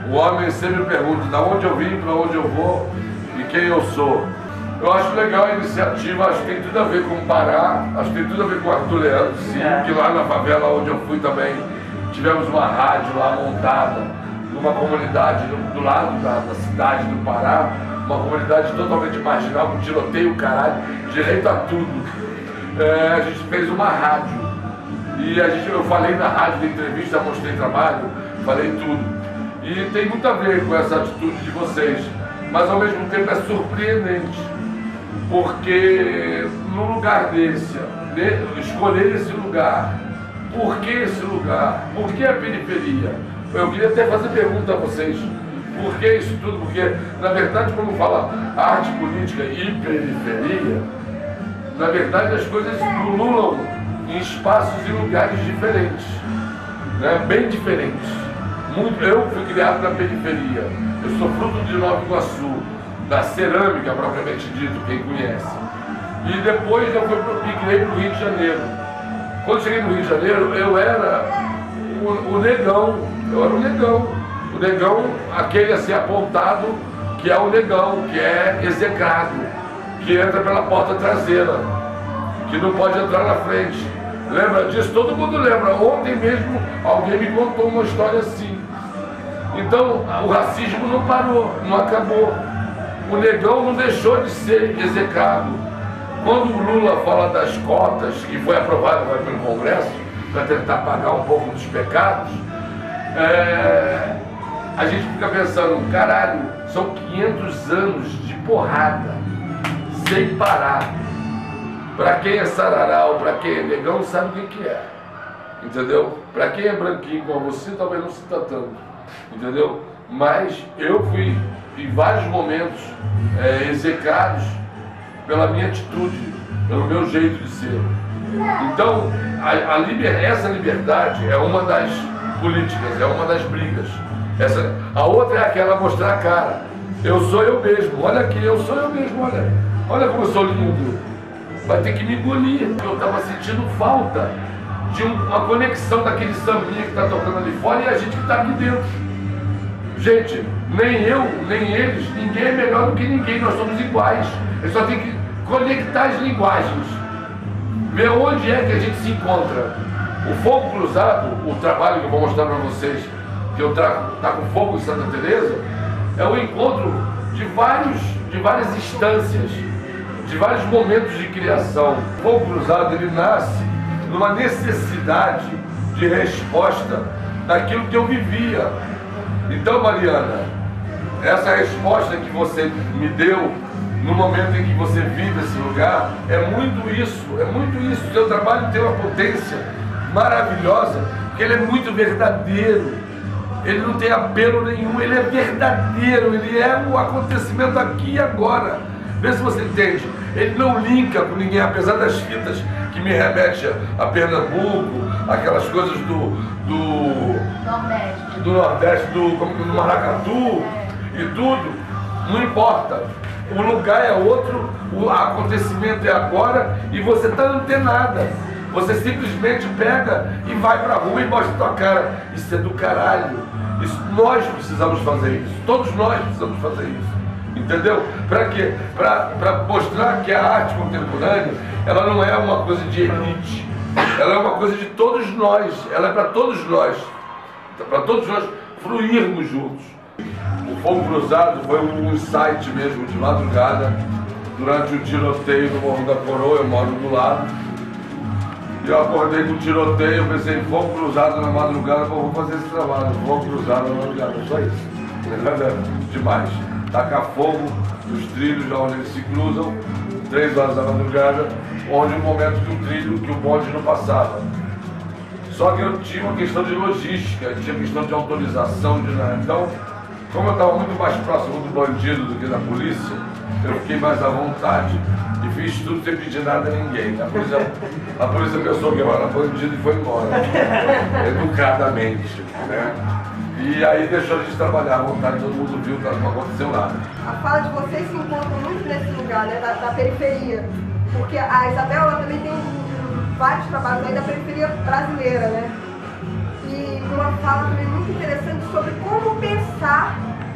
O homem sempre pergunta de onde eu vim, para onde eu vou e quem eu sou. Eu acho legal a iniciativa, acho que tem tudo a ver com o Pará, acho que tem tudo a ver com o Arthur Leandro, sim, que lá na favela onde eu fui também, tivemos uma rádio lá montada, numa comunidade do lado da cidade do Pará, uma comunidade totalmente marginal, com tiroteio, caralho, direito a tudo. A gente fez uma rádio, e eu falei na rádio, na entrevista, mostrei trabalho, falei tudo. E tem muito a ver com essa atitude de vocês, mas ao mesmo tempo é surpreendente, porque no lugar desse, escolher esse lugar, por que esse lugar, por que a periferia? Eu queria até fazer pergunta a vocês, por que isso tudo? Porque, na verdade, quando fala arte política e periferia, na verdade as coisas pululam em espaços e lugares diferentes, né? Bem diferentes. Eu fui criado na periferia, eu sou fruto de Nova Iguaçu, da cerâmica propriamente dito, quem conhece. E depois eu migrei para o Rio de Janeiro. Quando cheguei no Rio de Janeiro, eu era o negão, o negão, aquele a ser apontado, que é o negão, que é execrado, que entra pela porta traseira, que não pode entrar na frente. Lembra disso? Todo mundo lembra. Ontem mesmo alguém me contou uma história assim. Então o racismo não parou, não acabou. O negão não deixou de ser execrado. Quando o Lula fala das cotas, que foi aprovado pelo Congresso, para tentar pagar um pouco dos pecados, a gente fica pensando, caralho, são 500 anos de porrada, sem parar. Para quem é sararau, para quem é negão, sabe o que é, entendeu? Para quem é branquinho como você, talvez não sinta tanto, entendeu? Mas eu fui, em vários momentos, execrados pela minha atitude, pelo meu jeito de ser. Então, essa liberdade é uma das políticas, é uma das brigas. A outra é aquela mostrar a cara. Eu sou eu mesmo, olha aqui, eu sou eu mesmo, olha como eu sou lindo. Vai ter que me engolir. Eu estava sentindo falta de uma conexão daquele sambinha que está tocando ali fora e a gente que está aqui dentro. Gente, nem eu, nem eles, ninguém é melhor do que ninguém, nós somos iguais. Eu só tenho que conectar as linguagens, ver onde é que a gente se encontra. O Fogo Cruzado, o trabalho que eu vou mostrar para vocês, que eu trago, tá com fogo em Santa Teresa, é o encontro de várias instâncias, de vários momentos de criação. O Fogo Cruzado, ele nasce numa necessidade de resposta daquilo que eu vivia. Então, Mariana, essa resposta que você me deu no momento em que você vive esse lugar, é muito isso. O seu trabalho tem uma potência maravilhosa, porque ele é muito verdadeiro. Ele não tem apelo nenhum, ele é verdadeiro, ele é o acontecimento aqui e agora. Vê se você entende. Ele não linka com ninguém, apesar das fitas que me remete a Pernambuco, aquelas coisas do Nordeste, do Maracatu e tudo. Não importa. O lugar é outro, o acontecimento é agora e você está antenada. Você simplesmente pega e vai pra rua e mostra a tua cara. Isso é do caralho. Nós precisamos fazer isso. Todos nós precisamos fazer isso. Entendeu? Para quê? Para mostrar que a arte contemporânea, ela não é uma coisa de elite. Ela é uma coisa de todos nós. Ela é para todos nós. Para todos nós fluirmos juntos. O Fogo Cruzado foi um insight mesmo de madrugada, durante o tiroteio no Morro da Coroa. Eu moro do lado. E eu acordei com o tiroteio, eu pensei, Fogo Cruzado na madrugada, vou fazer esse trabalho. Fogo Cruzado na madrugada, só isso. Nada demais. Tacar fogo nos trilhos onde eles se cruzam, 3 horas da madrugada, onde o momento que o bonde não passava. Só que eu tinha uma questão de logística, tinha questão de autorização, então, como eu estava muito mais próximo do bandido do que da polícia, eu fiquei mais à vontade e fiz tudo sem pedir nada a ninguém. A polícia pensou que eu era bandido e foi embora, educadamente, né? E aí deixou a gente trabalhar à vontade, todo mundo viu que não aconteceu nada. A fala de vocês se encontra muito nesse lugar, né, da periferia, porque a Isabel ela também tem vários trabalhos aí da periferia brasileira, né? E uma fala também muito interessante sobre como pensar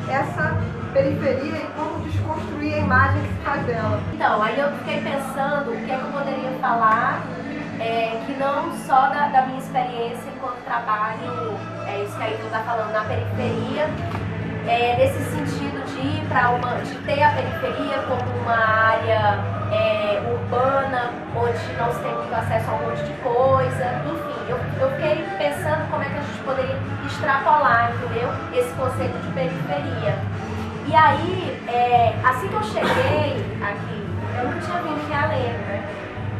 essa periferia e como desconstruir a imagem que se faz dela. Então, aí eu fiquei pensando o que é que eu poderia falar, que não só da minha experiência enquanto trabalho, isso que a Ítalo está falando, na periferia, nesse sentido de ir de ter a periferia como uma área urbana, onde não se tem muito acesso a um monte de coisa, enfim, eu fiquei pensando como é que a gente poderia extrapolar, entendeu? Esse conceito de periferia. E aí, assim que eu cheguei aqui, eu nunca tinha vindo em Realengo, né?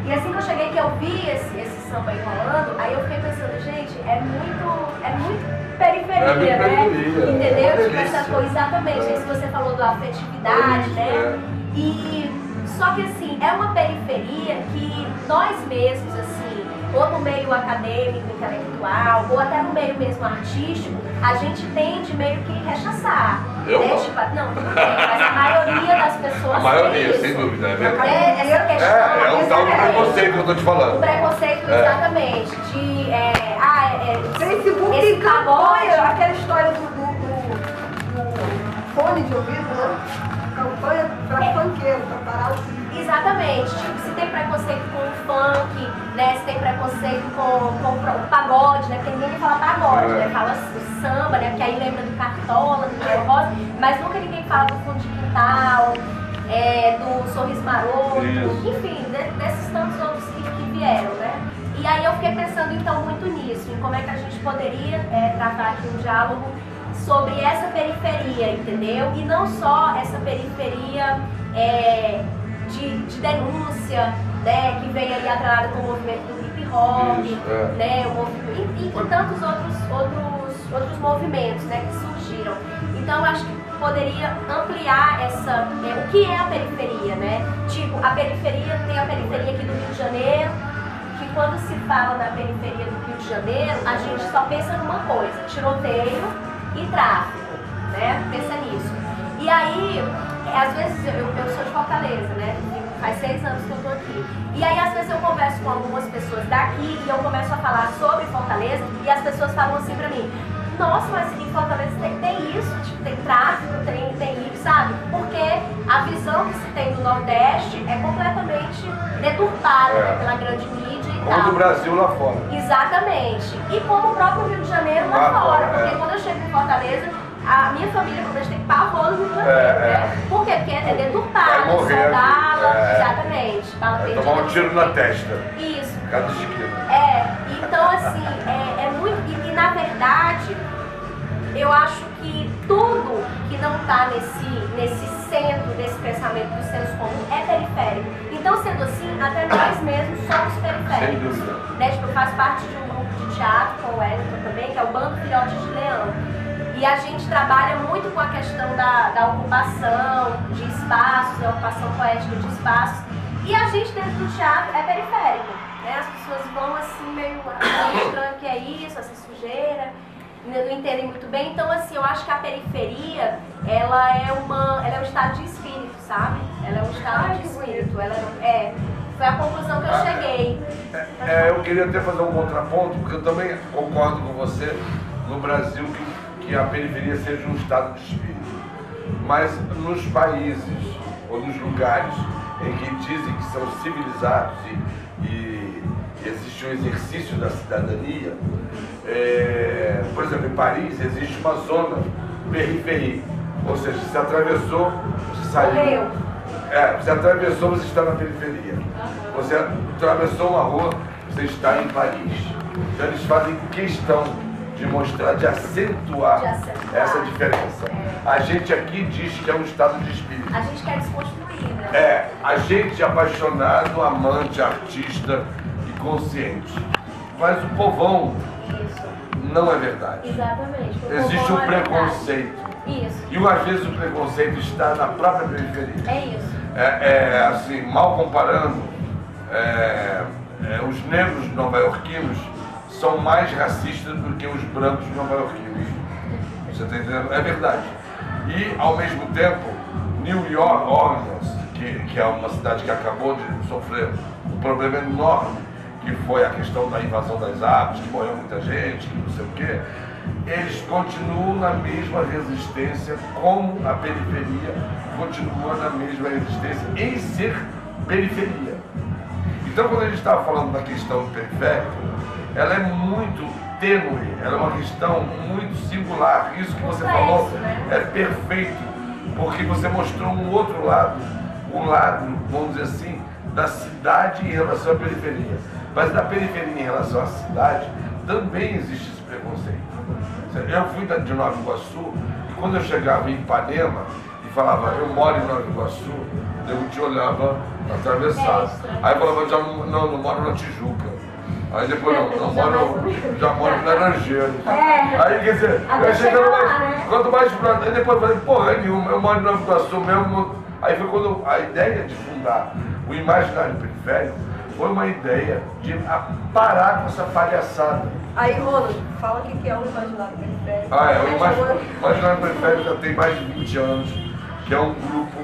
E assim que eu cheguei, que eu vi esse samba aí rolando, aí eu fiquei pensando, gente, é muito periferia, né? Entendeu? Tipo, essa coisa, exatamente, isso que você falou da afetividade, né? E só que assim, é uma periferia que nós mesmos, assim, ou no meio acadêmico, intelectual, ou até no meio mesmo artístico, a gente tende meio que rechaçar. Eu né? não. Tipo, não, tudo bem, mas a maioria das pessoas. A maioria, isso. sem dúvida, é verdade. Essa questão. É um tal de preconceito que eu tô te falando. O preconceito, exatamente, de. Facebook esse tem campanha, pagode. aquela história do fone de ouvido, né? Campanha pra funkeiro, pra parar o. Exatamente, tipo, se tem preconceito com o funk, né? Se tem preconceito com o pagode, né? Porque ninguém fala pagode, né? Fala o samba, né? Porque aí lembra do Cartola, do Diego Rosa, mas nunca ninguém fala do Fundo de Quintal, do Sorriso Maroto, enfim, desses tantos outros que vieram, né? E aí eu fiquei pensando então muito nisso, em como é que a gente poderia tratar aqui um diálogo sobre essa periferia, entendeu? E não só essa periferia de denúncia, né, que vem aí atrelada com o movimento do hip hop, né, e tantos outros movimentos, né, que surgiram. Então eu acho que poderia ampliar o que é a periferia, né? Tipo, a periferia, tem a periferia aqui do Rio de Janeiro, que quando se fala da periferia do Rio de Janeiro, a gente só pensa numa coisa, tiroteio e tráfico, né? Pensa nisso. E aí, às vezes, eu sou de Fortaleza, né? Faz 6 anos que eu tô aqui. E aí, às vezes, eu converso com algumas pessoas daqui e eu começo a falar sobre Fortaleza e as pessoas falam assim pra mim: nossa, mas em Fortaleza tem isso, tipo, tem tráfico, tem isso, sabe? Porque a visão que se tem do Nordeste é completamente deturpada, né, pela grande mídia e tal. Como do Brasil lá fora. Exatamente. E como o próprio Rio de Janeiro lá fora. Porque quando eu chego em Fortaleza, a minha família, quando a gente tem pavor do Rio de Janeiro, né? Por quê? Porque é deturpada, soldado, exatamente. Vai tomar um tiro na testa. Isso. Cada esquina. Então assim, é muito. E na verdade, eu acho que tudo que não está nesse centro desse pensamento do senso comum é periférico. Então, sendo assim, até nós mesmos somos periféricos. Sem dúvida. Né? Tipo, eu faço parte de um grupo de teatro com o Wellington também, que é o Bando Filhotes de Leão. E a gente trabalha muito com a questão da ocupação de espaços, da ocupação poética de espaços. E a gente dentro do teatro é periférico. Né? As pessoas vão assim meio estranho, o que é isso, essa sujeira, não entendem muito bem. Então assim, eu acho que a periferia, ela é um estado de espírito, sabe? Ela é um estado de espírito. Foi a conclusão que eu cheguei. Eu queria até fazer um contraponto, porque eu também concordo com você no Brasil que a periferia seja um estado de espírito. Mas nos países ou nos lugares em que dizem que são civilizados e existe um exercício da cidadania, por exemplo, em Paris existe uma zona periferia, ou seja, se atravessou, você saiu. Você atravessou, você está na periferia. Você atravessou uma rua, você está em Paris. Então eles fazem questão de mostrar, de acentuar essa diferença. A gente aqui diz que é um estado de espírito. A gente quer desconstruir, né? A gente é apaixonado, amante, artista e consciente. Mas o povão não é verdade. Exatamente. Existe um preconceito. Isso. E às vezes o preconceito está na própria periferia. É isso. Assim, mal comparando, os negros nova-iorquinos são mais racistas do que os brancos nova-iorquinos. Você está entendendo? É verdade. E, ao mesmo tempo, New York, Orleans, que é uma cidade que acabou de sofrer um problema enorme, que foi a questão da invasão das árvores, que morreu muita gente, que não sei o quê, eles continuam na mesma resistência, como a periferia continua na mesma resistência em ser periferia. Então, quando a gente estava falando da questão periférica, ela é muito tênue, ela é uma questão muito singular. Isso que você falou é perfeito, porque você mostrou um outro lado, o lado, vamos dizer assim, da cidade em relação à periferia. Mas na periferia em relação à cidade, também existe esse preconceito. Eu fui de Nova Iguaçu, e quando eu chegava em Ipanema e falava, eu moro em Nova Iguaçu, eu te olhava atravessado. Aí eu falava, não moro na Tijuca. Aí depois já moro em Laranjeiras. Aí quer dizer, eu chegava mais, quanto mais pra. Aí depois eu falei, porra nenhuma, eu moro em Nova Iguaçu mesmo. Aí foi quando a ideia de fundar o Imaginário Periférico foi uma ideia de parar com essa palhaçada. Aí, Ronald, fala o que é o Imaginário Periférico. O Imaginário Periférico já tem mais de 20 anos, que é um grupo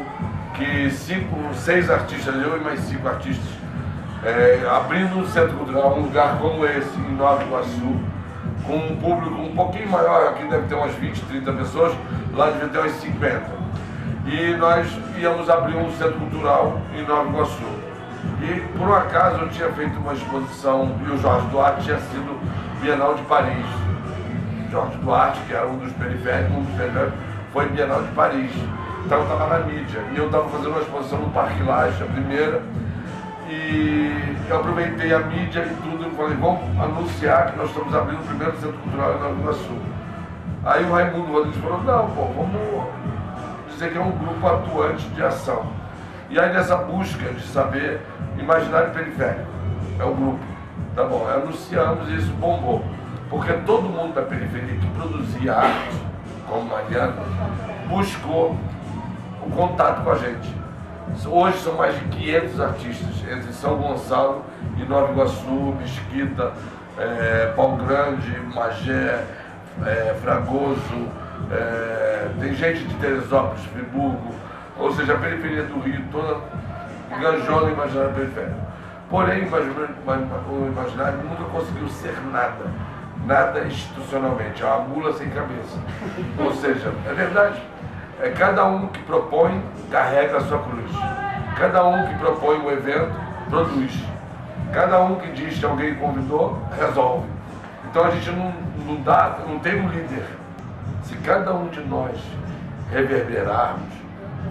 que 6 artistas, eu e mais 5 artistas, abrindo um centro cultural, um lugar como esse, em Nova Iguaçu, com um público um pouquinho maior, aqui deve ter umas 20, 30 pessoas, lá deve ter umas 50. E nós íamos abrir um centro cultural em Nova Iguaçu. E por um acaso eu tinha feito uma exposição, e o Jorge Duarte tinha sido Bienal de Paris. Jorge Duarte, que era um dos periféricos, foi Bienal de Paris. Então eu estava na mídia. E eu estava fazendo uma exposição no Parque Lage, a primeira. E eu aproveitei a mídia e tudo, eu falei, vamos anunciar que nós estamos abrindo o primeiro centro cultural em Nova Iguaçu. Aí o Raimundo Rodrigues falou, não, pô, vamos dizer que é um grupo atuante de ação. E aí nessa busca de saber, Imaginário Periférico, é o grupo, tá bom, anunciamos e isso bombou. Porque todo mundo da periferia que produzia arte, como Mariana, buscou o contato com a gente. Hoje são mais de 500 artistas, entre São Gonçalo e Nova Iguaçu, Mesquita, Pau Grande, Magé, Fragoso, tem gente de Teresópolis, Friburgo, ou seja, a periferia do Rio toda enganjou no Imaginário Periférico. Porém, o Imaginário nunca conseguiu ser nada institucionalmente, é uma mula sem cabeça. Ou seja, é verdade. É cada um que propõe, carrega a sua cruz. Cada um que propõe um evento, produz. Cada um que diz que alguém convidou, resolve. Então a gente não tem um líder. Se cada um de nós reverberarmos,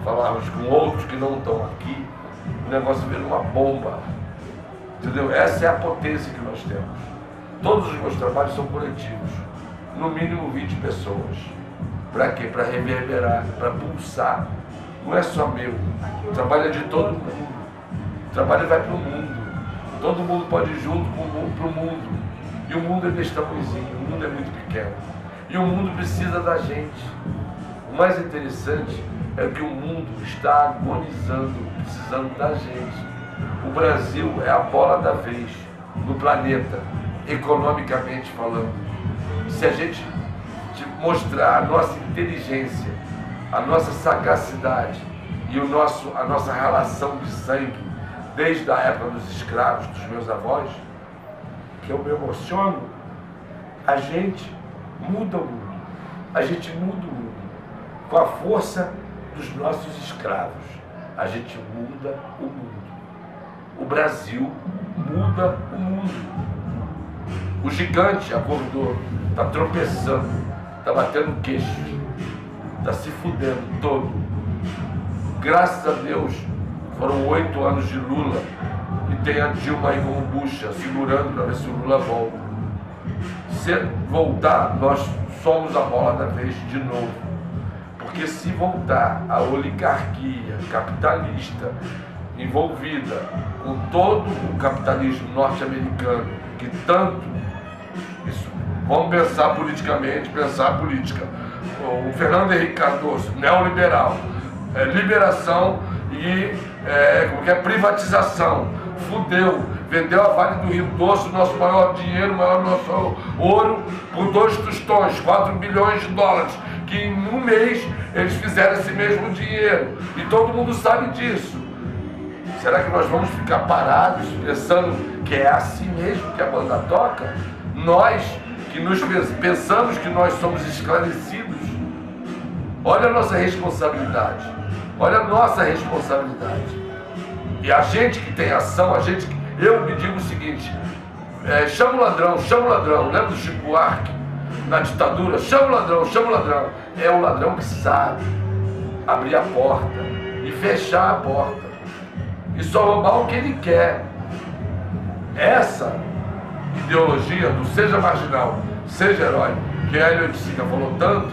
falarmos com outros que não estão aqui, o negócio vira uma bomba. Entendeu? Essa é a potência que nós temos. Todos os meus trabalhos são coletivos. No mínimo 20 pessoas. Para quê? Para reverberar, para pulsar. Não é só meu. O trabalho é de todo mundo. O trabalho vai para o mundo. Todo mundo pode ir junto para o mundo. E o mundo é desse tamanhozinho, o mundo é muito pequeno. E o mundo precisa da gente. O mais interessante é que o mundo está agonizando, precisando da gente. O Brasil é a bola da vez no planeta, economicamente falando. Se a gente mostrar a nossa inteligência, a nossa sagacidade e a nossa relação de sangue, desde a época dos escravos, dos meus avós, que eu me emociono, a gente muda o mundo. A gente muda o mundo com a força dos nossos escravos. A gente muda o mundo. O Brasil muda o mundo. O gigante acordou, está tropeçando, está batendo queixo, está se fudendo todo. Graças a Deus, foram 8 anos de Lula e tem a Dilma aí como bucha, segurando para ver se o Lula volta. Se voltar, nós somos a bola da vez de novo. Porque se voltar a oligarquia capitalista envolvida com todo o capitalismo norte-americano, que tanto, vamos pensar politicamente, pensar a política. O Fernando Henrique Cardoso, neoliberal, liberação e privatização. Fudeu, vendeu a Vale do Rio Doce, nosso maior dinheiro, nosso ouro, por 2 tostões, 4 bilhões de dólares, que em um mês eles fizeram esse mesmo dinheiro. E todo mundo sabe disso. Será que nós vamos ficar parados pensando que é assim mesmo que a banda toca? Nós que pensamos que nós somos esclarecidos. Olha a nossa responsabilidade. Olha a nossa responsabilidade. E a gente que tem ação, eu me digo o seguinte, chama o ladrão. Lembra do Chico Buarque, na ditadura? Chama o ladrão. É o ladrão que sabe abrir a porta e fechar a porta. E só roubar o que ele quer. Essa ideologia do seja marginal, seja herói, que a Hélio Oiticica falou tanto,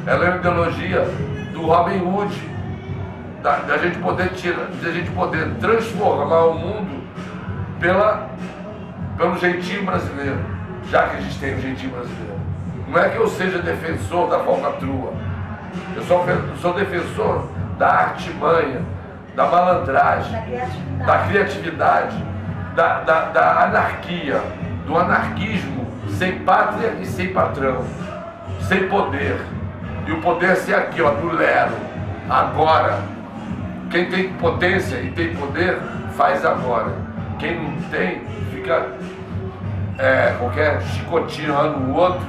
ela é uma ideologia do Robin Hood, da gente poder transformar o mundo pelo jeitinho brasileiro, já que a gente tem o jeitinho brasileiro. Não é que eu seja defensor da falcatrua, eu sou defensor da artimanha, da malandragem, da criatividade, da anarquia, do anarquismo sem pátria e sem patrão, sem poder. E o poder ser aqui, ó, do lero, agora. Quem tem potência e tem poder, faz agora. Quem não tem, fica chicoteando o outro,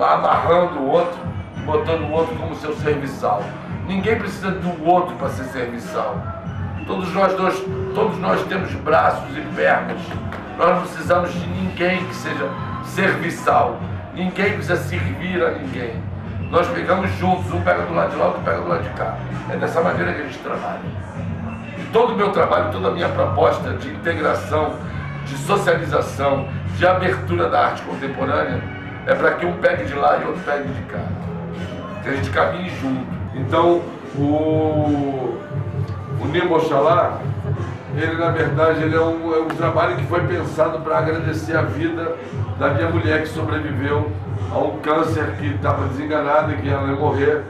amarrando o outro, botando o outro como seu serviçal. Ninguém precisa do outro para ser serviçal. Todos nós temos braços e pernas. Nós não precisamos de ninguém que seja serviçal. Ninguém precisa servir a ninguém. Nós pegamos juntos, um pega do lado de lá, outro pega do lado de cá. É dessa maneira que a gente trabalha. E todo o meu trabalho, toda a minha proposta de integração, de socialização, de abertura da arte contemporânea, é para que um pegue de lá e outro pegue de cá. Que a gente caminhe junto. Então, o Nimbo Oxalá, ele na verdade é um trabalho que foi pensado para agradecer a vida da minha mulher que sobreviveu a um câncer, que estava desenganada e que ela ia morrer.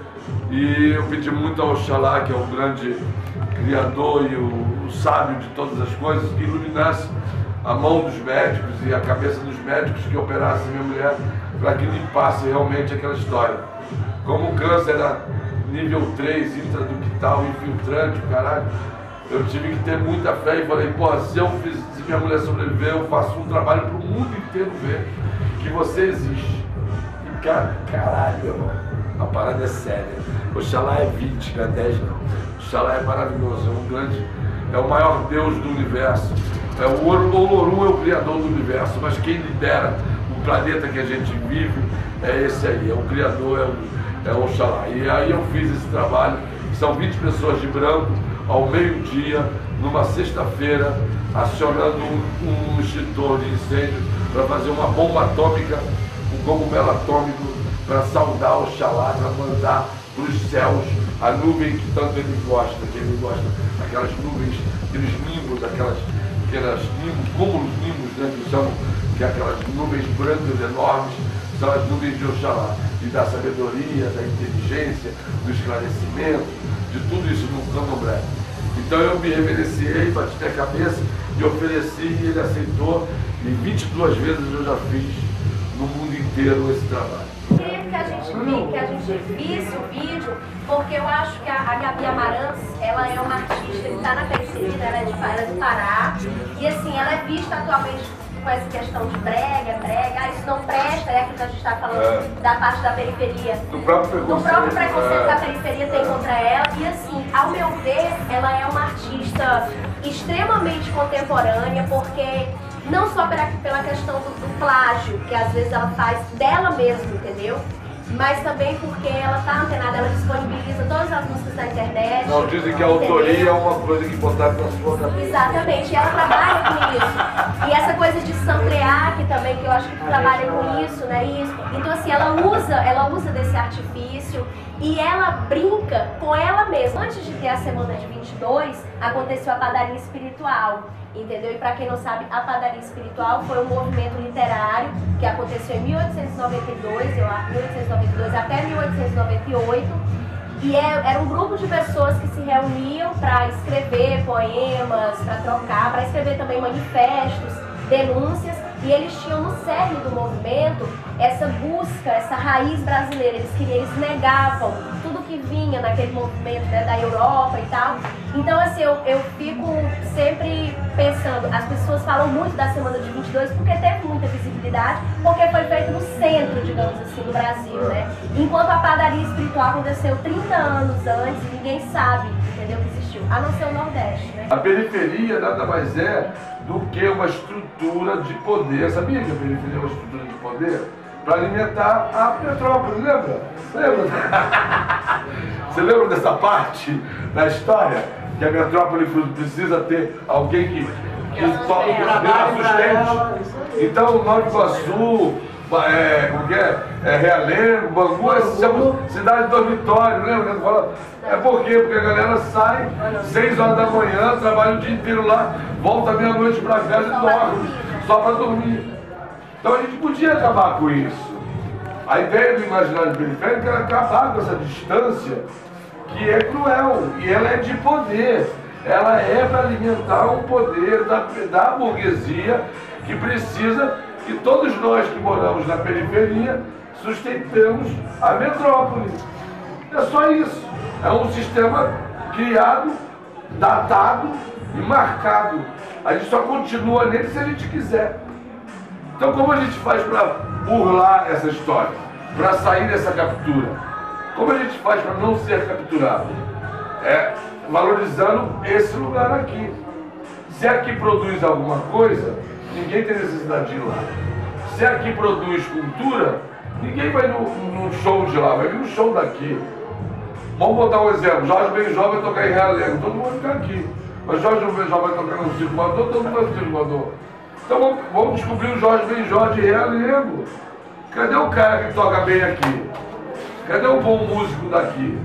E eu pedi muito ao Oxalá, que é o grande criador e o sábio de todas as coisas, que iluminasse a mão dos médicos e a cabeça dos médicos que operassem minha mulher, para que limpasse realmente aquela história. Como o câncer era nível 3, intraductal, infiltrante, caralho, eu tive que ter muita fé e falei, porra, se minha mulher sobreviver, eu faço um trabalho para o mundo inteiro ver que você existe. E caralho, meu irmão, a parada é séria. Oxalá é 20, não é 10 não. Oxalá é maravilhoso, é o maior Deus do universo. O Olorum é o criador do universo, mas quem lidera o planeta que a gente vive é esse aí, é o criador, é o Oxalá. E aí eu fiz esse trabalho, são 20 pessoas de branco, ao meio-dia, numa sexta-feira, acionando um extintor de incêndio para fazer uma bomba atômica, um cogumelo atômico, para saudar Oxalá, para mandar para os céus a nuvem que tanto ele gosta, aquelas nuvens, aqueles nimbos, aquelas nimbos, cúmulos nimbos, né, que são aquelas nuvens brancas enormes, são as nuvens de Oxalá, e da sabedoria, da inteligência, do esclarecimento, de tudo isso no candomblé. Então eu me reverenciei, bati minha cabeça e ofereci, e ele aceitou, e 22 vezes eu já fiz no mundo inteiro esse trabalho. Eu queria que a gente visse o vídeo, porque eu acho que a Gabi Amarantz, ela é uma artista que está na periferia, ela é de Pará, e assim, ela é vista atualmente com essa questão de brega, isso não presta, é aquilo que a gente está falando da parte da periferia. Do próprio preconceito que a periferia tem contra ela, e assim, ao meu ver, ela é uma artista extremamente contemporânea, porque não só pela questão do plágio, que às vezes ela faz dela mesma, entendeu? Mas também porque ela tá antenada, ela disponibiliza todas as músicas na internet. Não, dizem que a autoria é uma coisa que botaram na sua cabeça. Exatamente, e ela trabalha com isso. E essa coisa de samplear, que também, que eu acho que tu trabalha com isso, né? Isso. Então assim, ela usa desse artifício e ela brinca com ela mesma. Antes de ter a semana de 22, aconteceu a Padaria Espiritual. Entendeu? E para quem não sabe, a Padaria Espiritual foi um movimento literário que aconteceu em 1892, 1892 até 1898, e era um grupo de pessoas que se reuniam para escrever poemas, para trocar, para escrever também manifestos, denúncias, e eles tinham no cerne do movimento essa busca, essa raiz brasileira. Eles negavam tudo que vinha naquele movimento, né, da Europa e tal. Então assim, eu fico sempre pensando, as pessoas falam muito da semana de 22 porque teve muita visibilidade acessibilidade, porque foi feito no centro, digamos assim, do Brasil, né? Enquanto a padaria espiritual aconteceu 30 anos antes, ninguém sabe, entendeu, que existiu, a não ser o Nordeste, né? A periferia nada mais é do que uma estrutura de poder. Sabia que a periferia é uma estrutura de poder? Para alimentar a metrópole, lembra? Você lembra dessa parte da história? Que a metrópole precisa ter alguém que a sustente. Então, Nova Iguaçu, Realengo, Bangu, se chama cidade dormitório, lembra? É por quê? Porque a galera sai 6 horas da manhã, trabalha o dia inteiro lá, volta meia-noite para casa e dorme, só para dormir. Então a gente podia acabar com isso. A ideia do imaginário periférico era acabar com essa distância que é cruel e ela é de poder. Ela é para alimentar um poder da burguesia que precisa que todos nós que moramos na periferia sustentemos a metrópole. É só isso. É um sistema criado, datado e marcado. A gente só continua nele se a gente quiser. Então como a gente faz para burlar essa história? Para sair dessa captura? Como a gente faz para não ser capturado? É valorizando esse lugar aqui. Se aqui produz alguma coisa, ninguém tem necessidade de ir lá. Se aqui produz cultura, ninguém vai no show de lá, vai vir no show daqui. Vamos botar um exemplo, Jorge Benjó vai tocar em Realengo, todo mundo vai ficar aqui. Mas Jorge Benjó vai tocar no Circo Voador, todo mundo vai no Circo Voador. Então vamos descobrir o Jorge Benjó de Realengo. Cadê o cara que toca bem aqui? Cadê o bom músico daqui?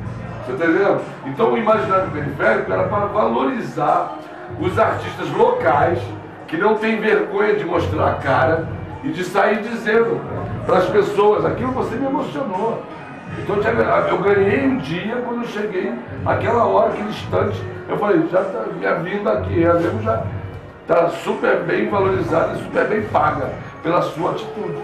Você está entendendo? Então o imaginário periférico era para valorizar os artistas locais que não têm vergonha de mostrar a cara e de sair dizendo para as pessoas, aquilo você me emocionou. Então eu ganhei um dia quando eu cheguei, aquela hora, aquele instante, eu falei, já está minha vinda aqui, a Lemo já está super bem valorizada e super bem paga pela sua atitude.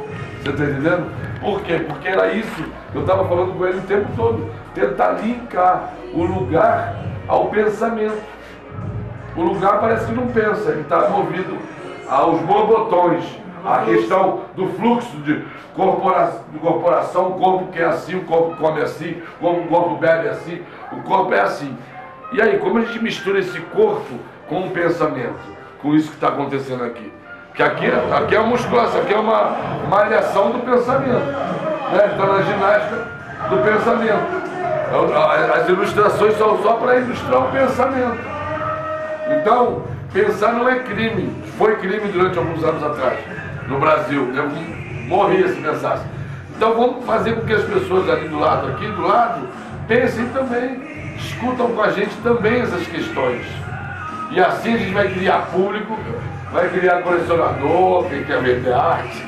Você está entendendo? Por quê? Porque era isso que eu estava falando com ele o tempo todo. Tentar linkar o lugar ao pensamento. O lugar parece que não pensa, ele está movido aos borbotões. A questão do fluxo de corporação, o corpo que é assim, o corpo come assim, o corpo bebe assim, o corpo é assim. E aí, como a gente mistura esse corpo com o pensamento, com isso que está acontecendo aqui? Que aqui é uma musculação, aqui é uma malhação do pensamento, né? Então, na ginástica do pensamento. As ilustrações são só para ilustrar o pensamento. Então, pensar não é crime. Foi crime durante alguns anos atrás, no Brasil. Eu morria se pensasse. Então, vamos fazer com que as pessoas ali do lado, aqui do lado, pensem também, discutam com a gente também essas questões. E assim a gente vai criar público, vai criar colecionador, quem quer vender arte,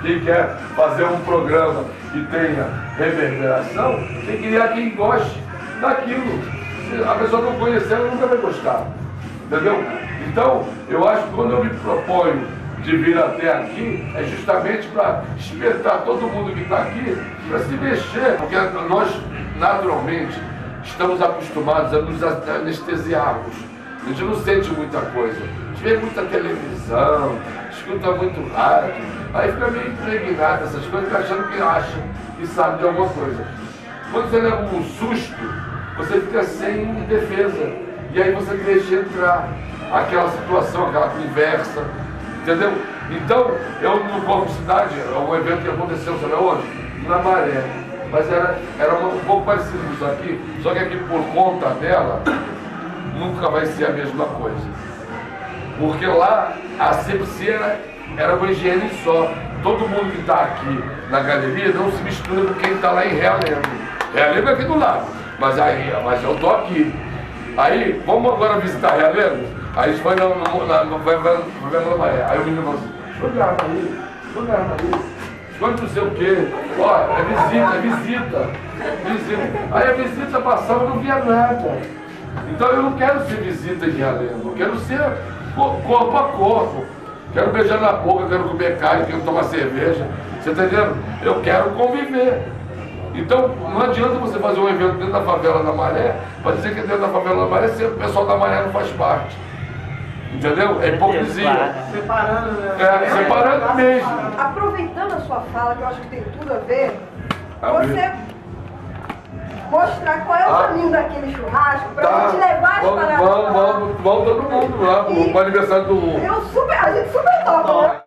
quem quer fazer um programa que tenha reverberação, tem que criar quem goste daquilo. Se a pessoa não conhecer, ela nunca vai gostar. Entendeu? Então, eu acho que quando eu me proponho de vir até aqui, é justamente para despertar todo mundo que está aqui, para se mexer, porque nós, naturalmente, estamos acostumados a nos anestesiarmos. A gente não sente muita coisa. A gente vê muita televisão, escuta muito rádio, aí fica meio impregnado dessas coisas, achando que acha que sabe de alguma coisa. Quando você leva um susto, você fica sem defesa. E aí você deixa entrar aquela situação, aquela conversa, entendeu? Então, eu no Corpo Cidade, um evento que aconteceu, sabe onde? Na Maré. Mas era um pouco parecido com isso aqui, só que aqui por conta dela, nunca vai ser a mesma coisa. Porque lá, a asepsia era uma higiene só. Todo mundo que está aqui na galeria não se mistura com quem está lá em Realengo. Realengo é aqui do lado, mas eu estou aqui. Aí, vamos agora visitar Realengo? Aí a gente vai na Maré. Aí o menino falou assim, deixa eu olhar ali, esconde não sei o quê, ó, é visita. Aí a visita passava e não via nada. Então eu não quero ser visita em Realengo, eu quero ser corpo a corpo. Quero beijar na boca, quero comer carne, quero tomar cerveja. Você está entendendo? Eu quero conviver. Então não adianta você fazer um evento dentro da favela da Maré, para dizer que dentro da favela da Maré o pessoal da Maré não faz parte. Entendeu? É hipocrisia. Claro. Separando, né? Separando mesmo. Aproveitando a sua fala, que eu acho que tem tudo a ver, Amém. você mostrar qual é o caminho daquele churrasco pra gente levar as paradas. Vamos todo mundo lá pro aniversário do... A gente super topa, né?